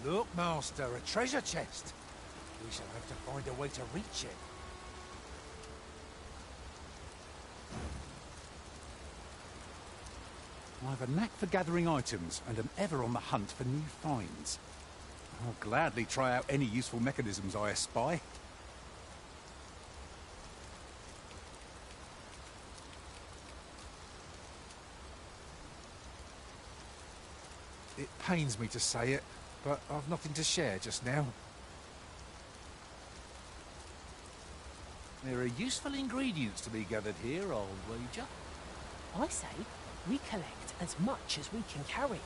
Look, Master, a treasure chest. We shall have to find a way to reach it. I've a knack for gathering items, and am ever on the hunt for new finds. I'll gladly try out any useful mechanisms I espy. It pains me to say it, but I've nothing to share just now. There are useful ingredients to be gathered here, I'll wager. I say we collect as much as we can carry.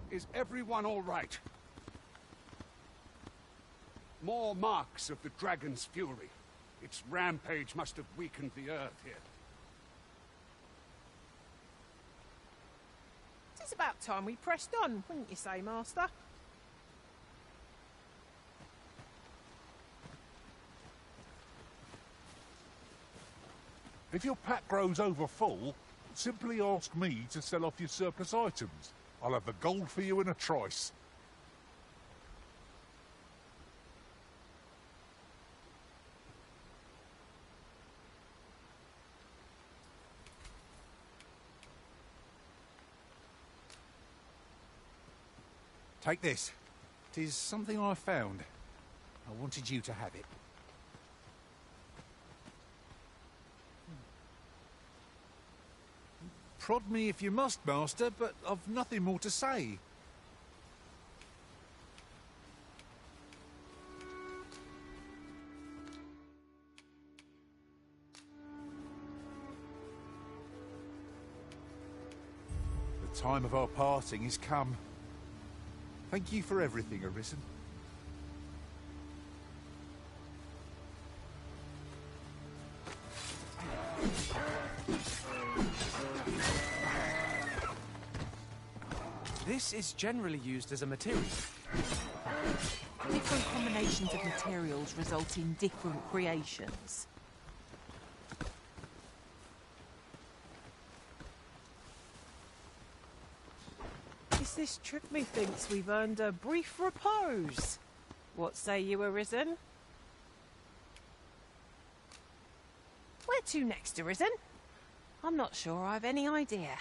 Is everyone all right? More marks of the dragon's fury. Its rampage must have weakened the earth here. It's about time we pressed on, wouldn't you say, Master? If your pack grows over full, simply ask me to sell off your surplus items. I'll have the gold for you in a trice. Take this. 'Tis something I found. I wanted you to have it. Prod me if you must, Master, but I've nothing more to say. The time of our parting is come. Thank you for everything, Arisen. This is generally used as a material. Different combinations of materials result in different creations. Is this trick methinks we've earned a brief repose? What say you, Arisen? Where to next, Arisen? I'm not sure I've any idea.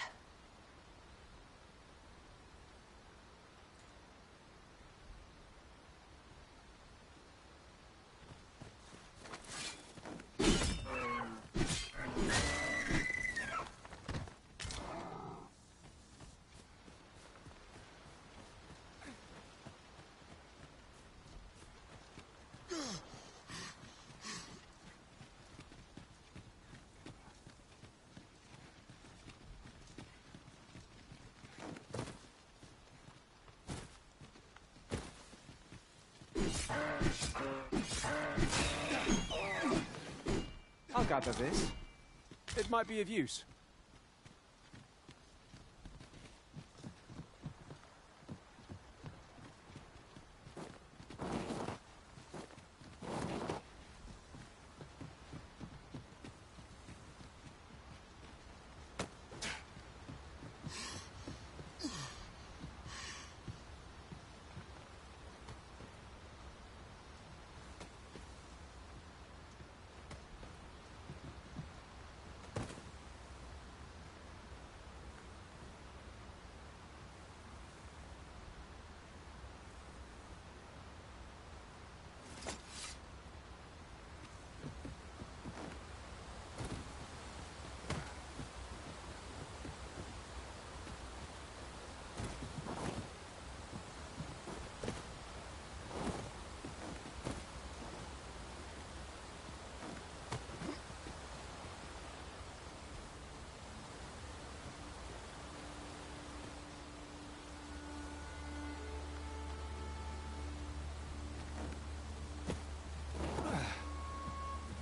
I'll gather this. It might be of use.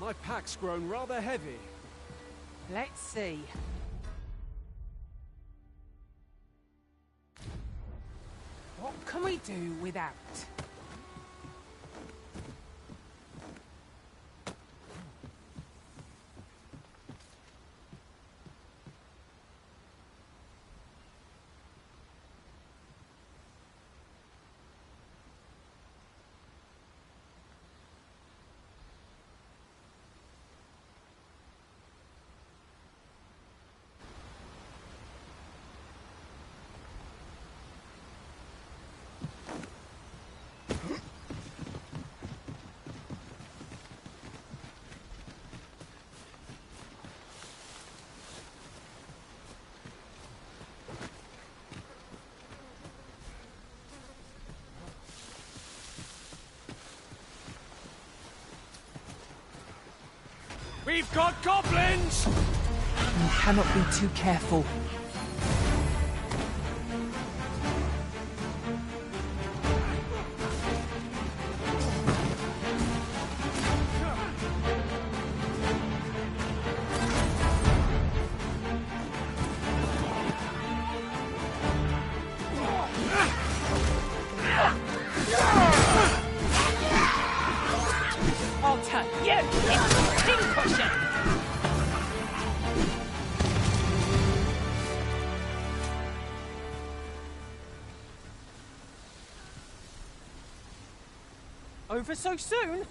My pack's grown rather heavy. Let's see. What can we do without? We've got goblins! You cannot be too careful. I'll turn you into pincushion! Over so soon?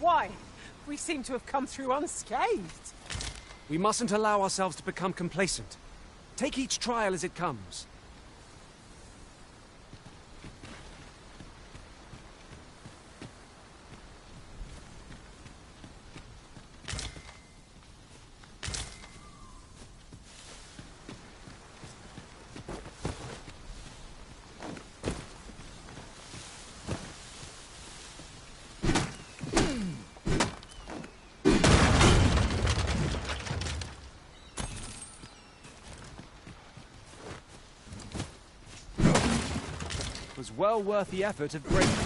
Why? We seem to have come through unscathed. We mustn't allow ourselves to become complacent. Take each trial as it comes. Was well worth the effort of breaking it.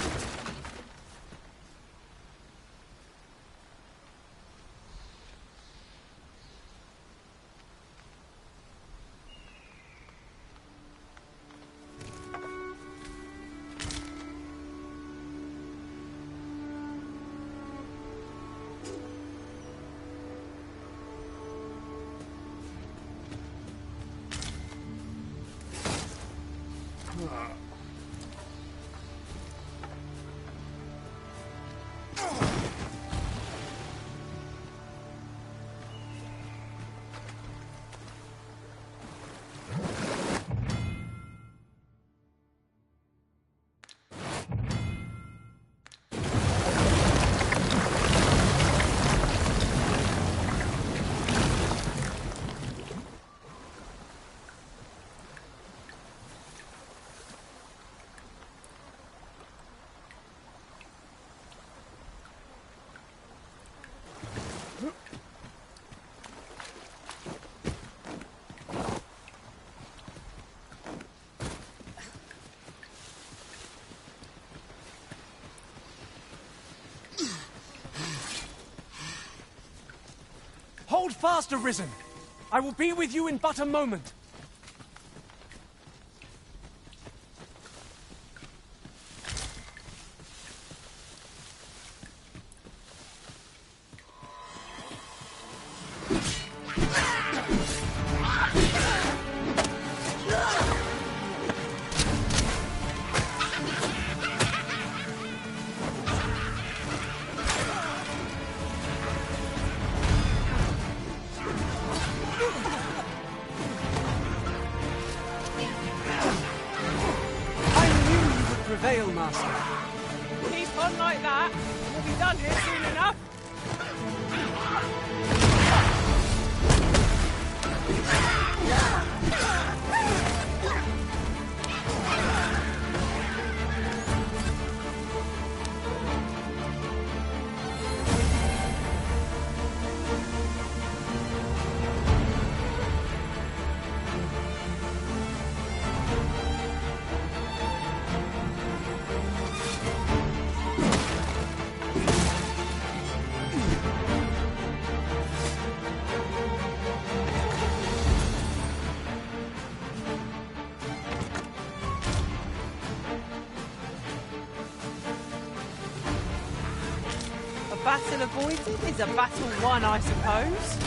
Hold fast, Arisen! I will be with you in but a moment. Prevail, Master. Keep on like that, and we'll be done here soon enough. A battle avoided is a battle won, I suppose.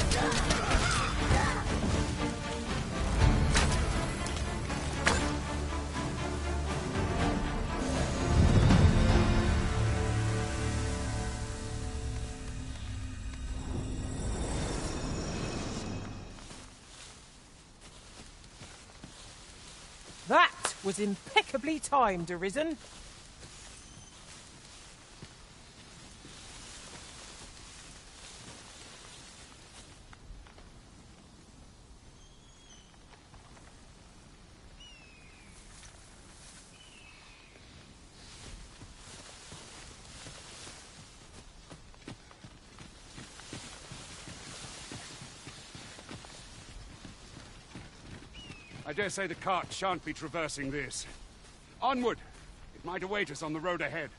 That was impeccably timed, Arisen. I dare say the cart shan't be traversing this. Onward! It might await us on the road ahead.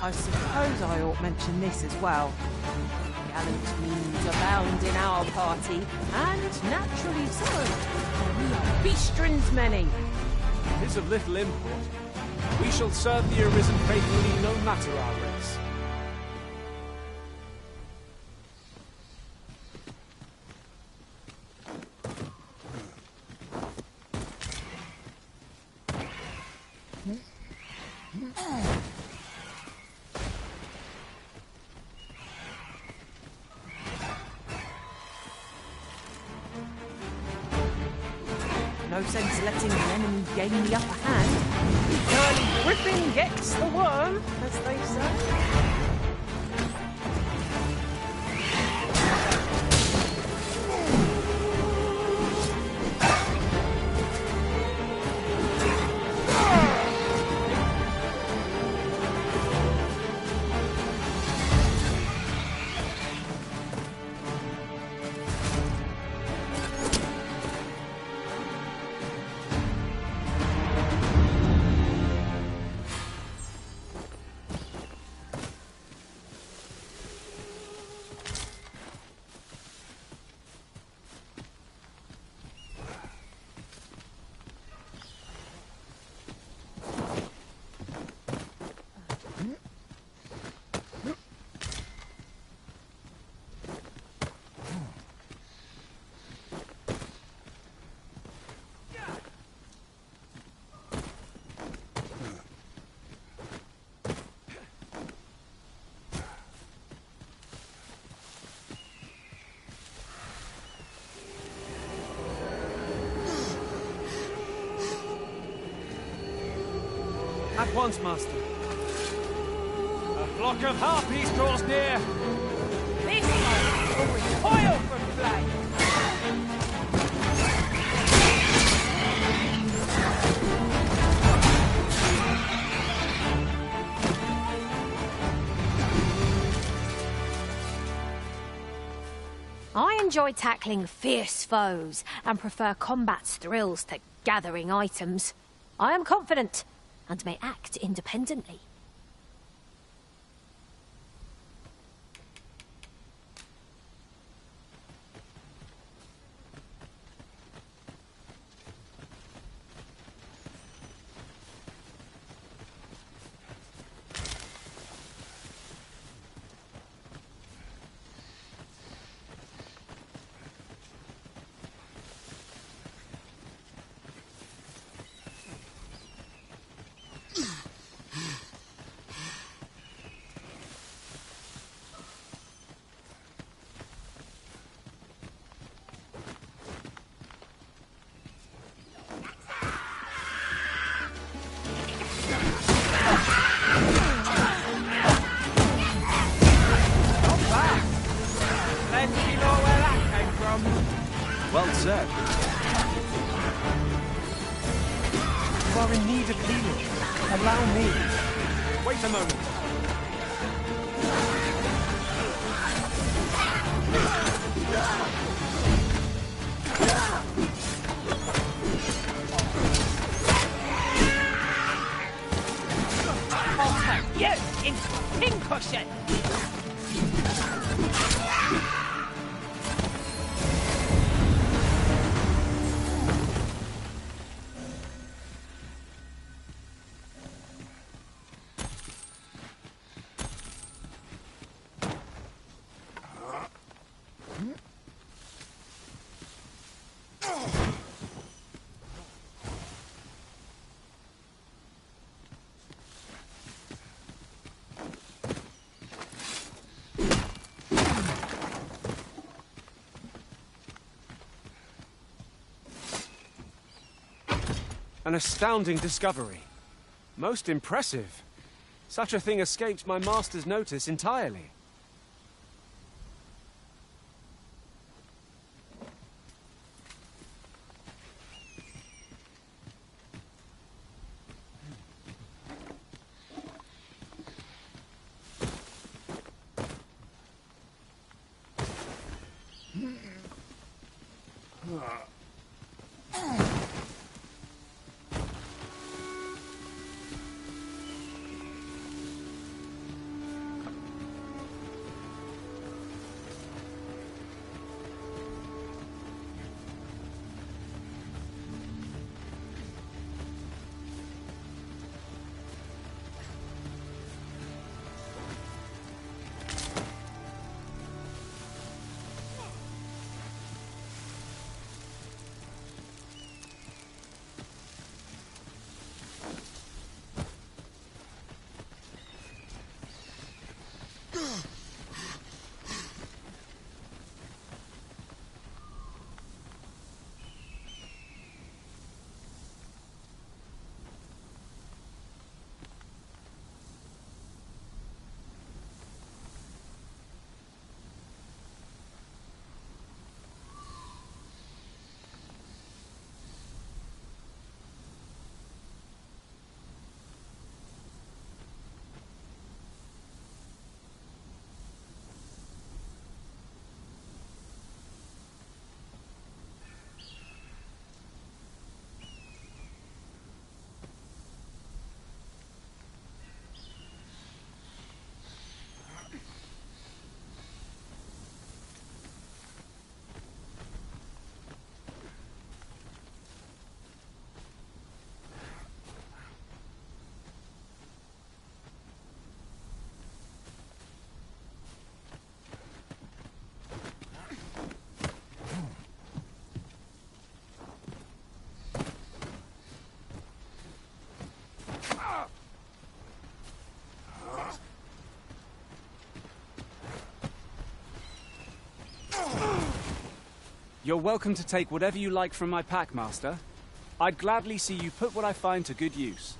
I suppose I ought mention this as well. Gallant means abound in our party, and naturally so. We are beastrons many. It is of little import. We shall serve the Arisen faithfully no matter our race. No sense letting the enemy gain the upper hand. Curly Griffin gets the worm, as they say. At once, Master. A flock of harpies draws near. This one will recoil from flame. I enjoy tackling fierce foes and prefer combat's thrills to gathering items. I am confident and may act independently. Allow me. Wait a moment. I'll turn you into a pincushion! An astounding discovery. Most impressive. Such a thing escaped my master's notice entirely. You're welcome to take whatever you like from my pack, Master. I'd gladly see you put what I find to good use.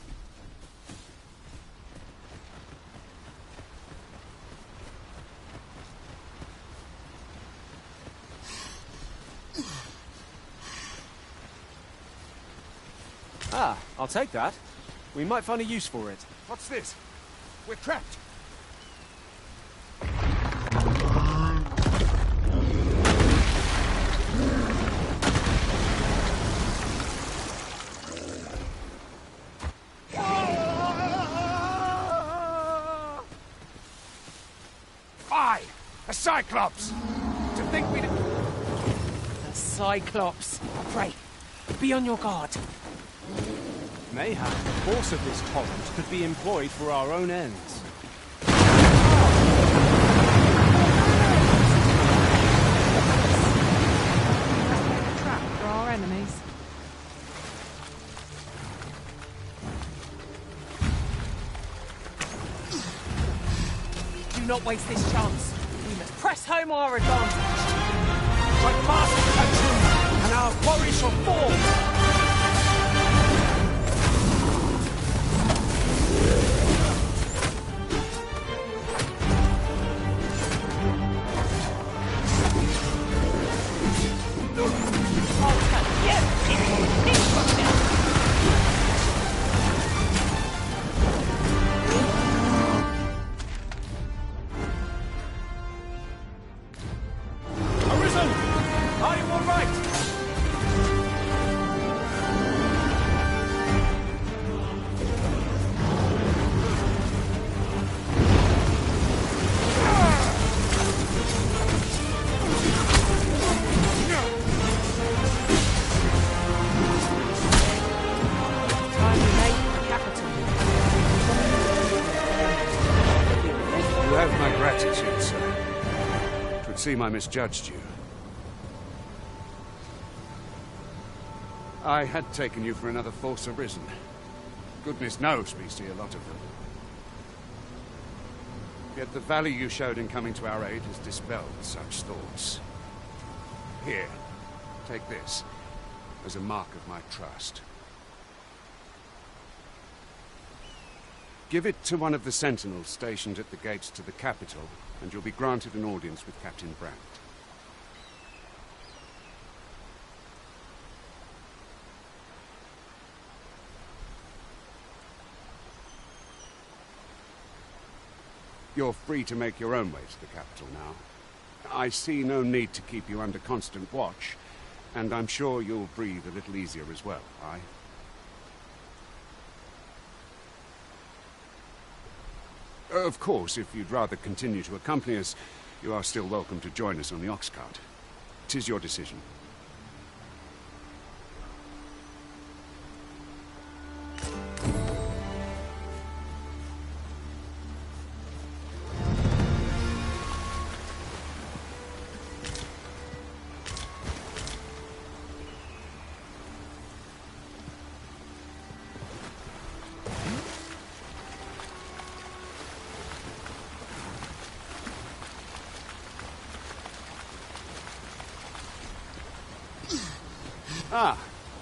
Ah, I'll take that. We might find a use for it. What's this? We're trapped. A Cyclops! To think we'd... The Cyclops. Pray, be on your guard. Mayhap the force of this torrent could be employed for our own ends. A trap for our enemies. Do not waste this chance. We must press home our advantage. Strike fast, coachman, and our quarry shall fall! have my gratitude, sir. It would seem I misjudged you. I had taken you for another Force Arisen. Goodness knows we see a lot of them. Yet the value you showed in coming to our aid has dispelled such thoughts. Here, take this, as a mark of my trust. Give it to one of the sentinels stationed at the gates to the capital, and you'll be granted an audience with Captain Brandt. You're free to make your own way to the capital now. I see no need to keep you under constant watch, and I'm sure you'll breathe a little easier as well, aye? Of course, if you'd rather continue to accompany us, you are still welcome to join us on the ox cart. 'Tis your decision. Ah,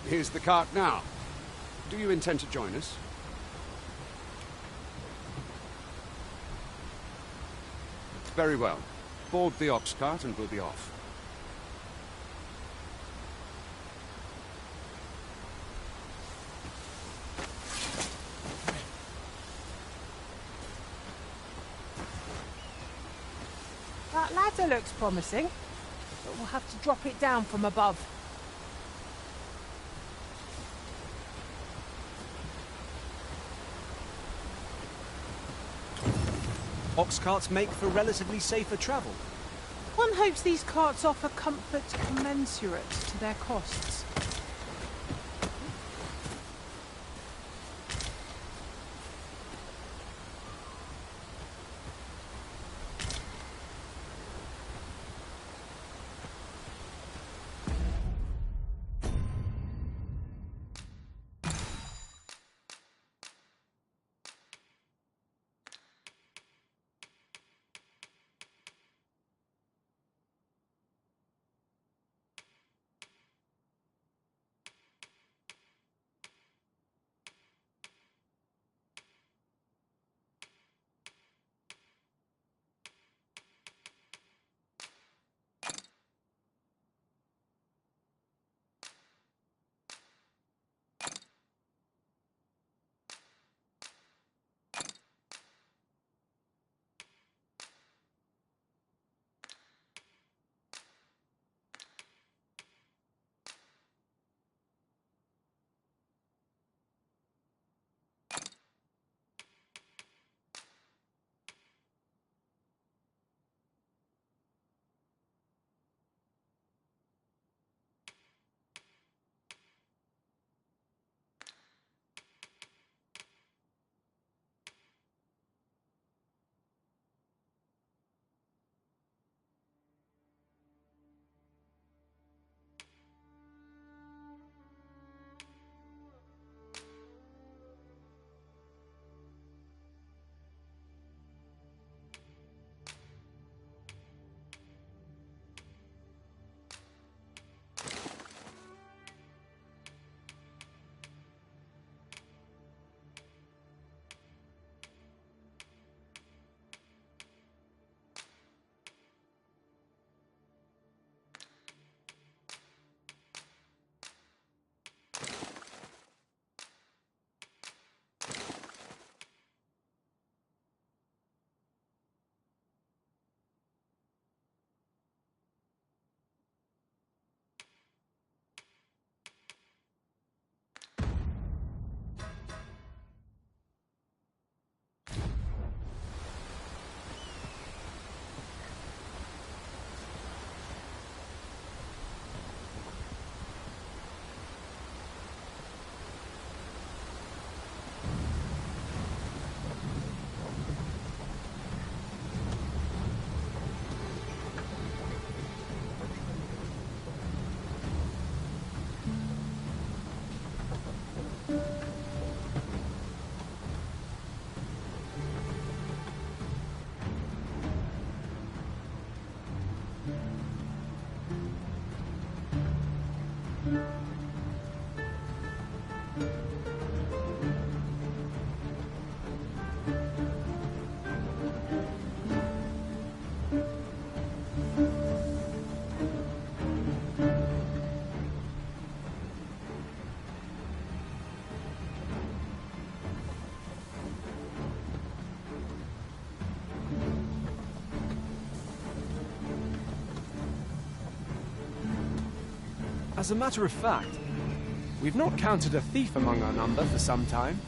here's the cart now. Do you intend to join us? Very well. Board the ox cart and we'll be off. That ladder looks promising, but we'll have to drop it down from above. Ox carts make for relatively safer travel. One hopes these carts offer comfort commensurate to their costs. As a matter of fact, we've not counted a thief among our number for some time.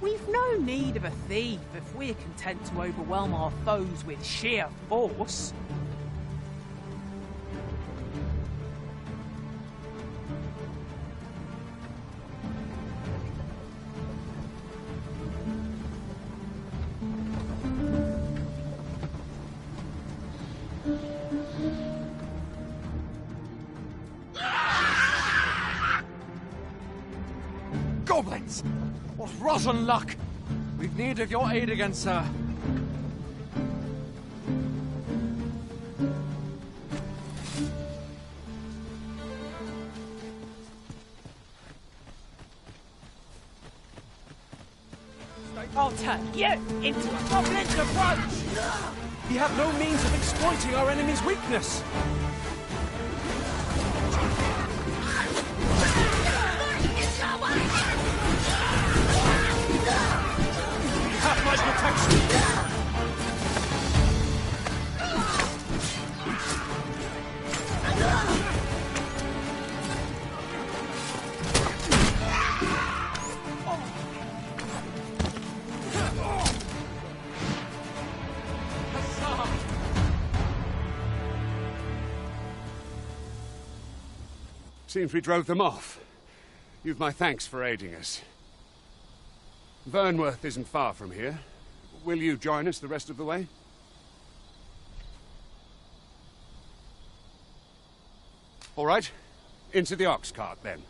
We've no need of a thief if we're content to overwhelm our foes with sheer force. Goblins! What rotten luck! We've need of your aid again, sir. I'll turn you into a goblin's approach! We have no means of exploiting our enemy's weakness. Have my protection! Seems we drove them off. You've my thanks for aiding us. Vernworth isn't far from here. Will you join us the rest of the way? All right. Into the ox cart, then.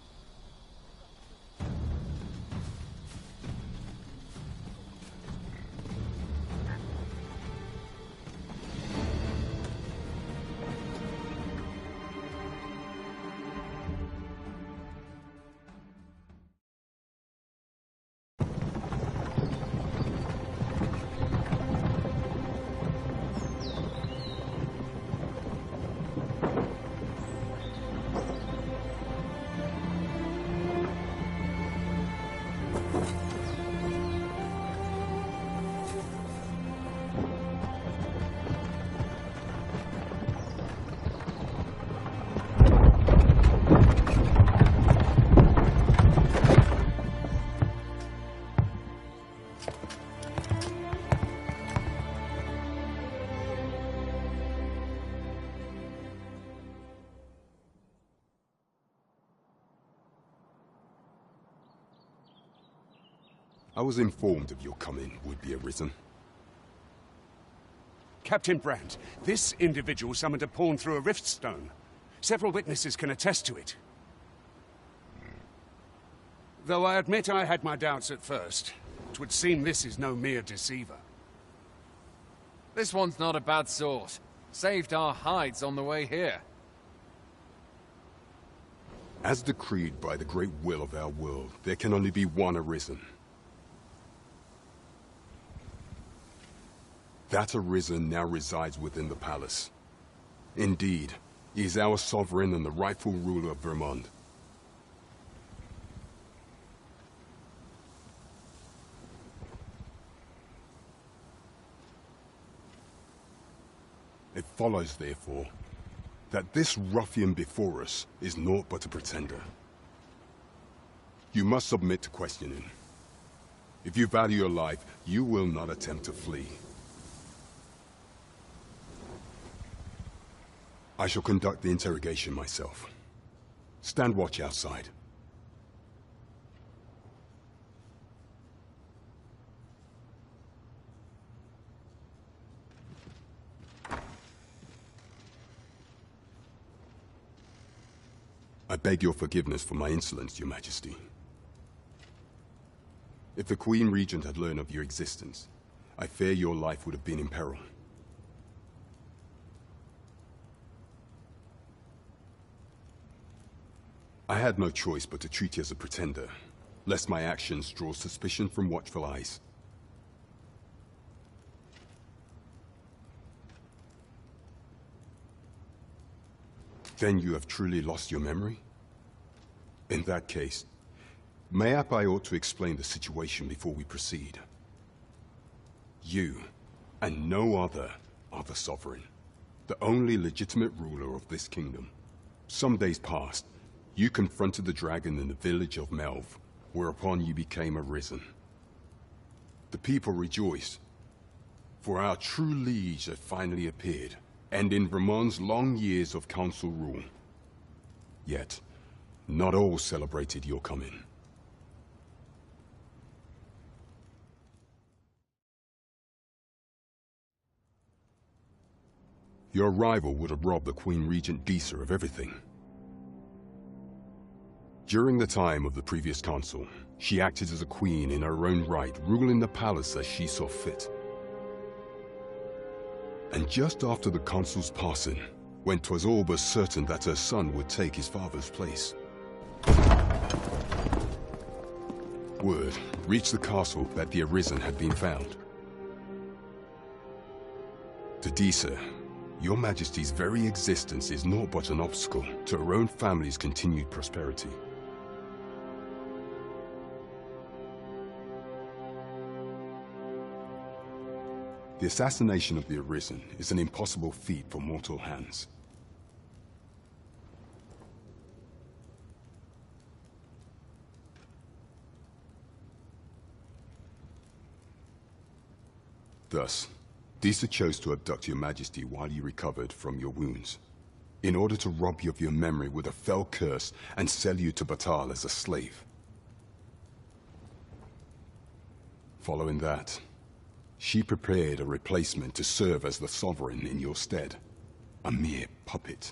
I was informed of your coming would be arisen. Captain Brandt, this individual summoned a pawn through a rift stone. Several witnesses can attest to it. Though I admit I had my doubts at first. It would seem this is no mere deceiver. This one's not a bad sort. Saved our hides on the way here. As decreed by the great will of our world, there can only be one arisen. That arisen now resides within the palace. Indeed, he is our sovereign and the rightful ruler of Vermont. It follows, therefore, that this ruffian before us is naught but a pretender. You must submit to questioning. If you value your life, you will not attempt to flee. I shall conduct the interrogation myself. Stand watch outside. I beg your forgiveness for my insolence, Your Majesty. If the Queen Regent had learned of your existence, I fear your life would have been in peril. I had no choice but to treat you as a pretender, lest my actions draw suspicion from watchful eyes. Then you have truly lost your memory? In that case, mayhap I ought to explain the situation before we proceed. You, and no other, are the sovereign, the only legitimate ruler of this kingdom. Some days past, You confronted the dragon in the village of Melv, whereupon you became arisen. The people rejoiced, for our true liege had finally appeared, and in Vermon's long years of council rule. Yet, not all celebrated your coming. Your arrival would have robbed the Queen Regent Disa of everything. During the time of the previous consul, she acted as a queen in her own right, ruling the palace as she saw fit. And just after the consul's passing, when 'twas all but certain that her son would take his father's place, word reached the castle that the Arisen had been found. To Disa, Your Majesty's very existence is naught but an obstacle to her own family's continued prosperity. The assassination of the Arisen is an impossible feat for mortal hands. Thus, Disa chose to abduct your Majesty while you recovered from your wounds, in order to rob you of your memory with a fell curse and sell you to Batal as a slave. Following that, she prepared a replacement to serve as the sovereign in your stead, a mere puppet.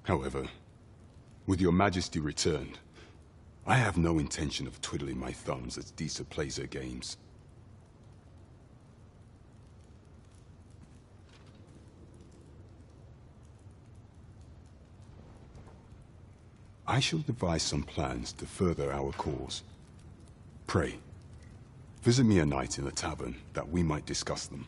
However, with your Majesty returned, I have no intention of twiddling my thumbs as Disa plays her games. I shall devise some plans to further our cause. Pray, visit me a night in the tavern that we might discuss them.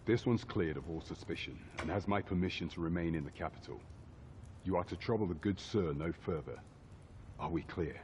This one's cleared of all suspicion, and has my permission to remain in the capital. You are to trouble the good sir no further. Are we clear?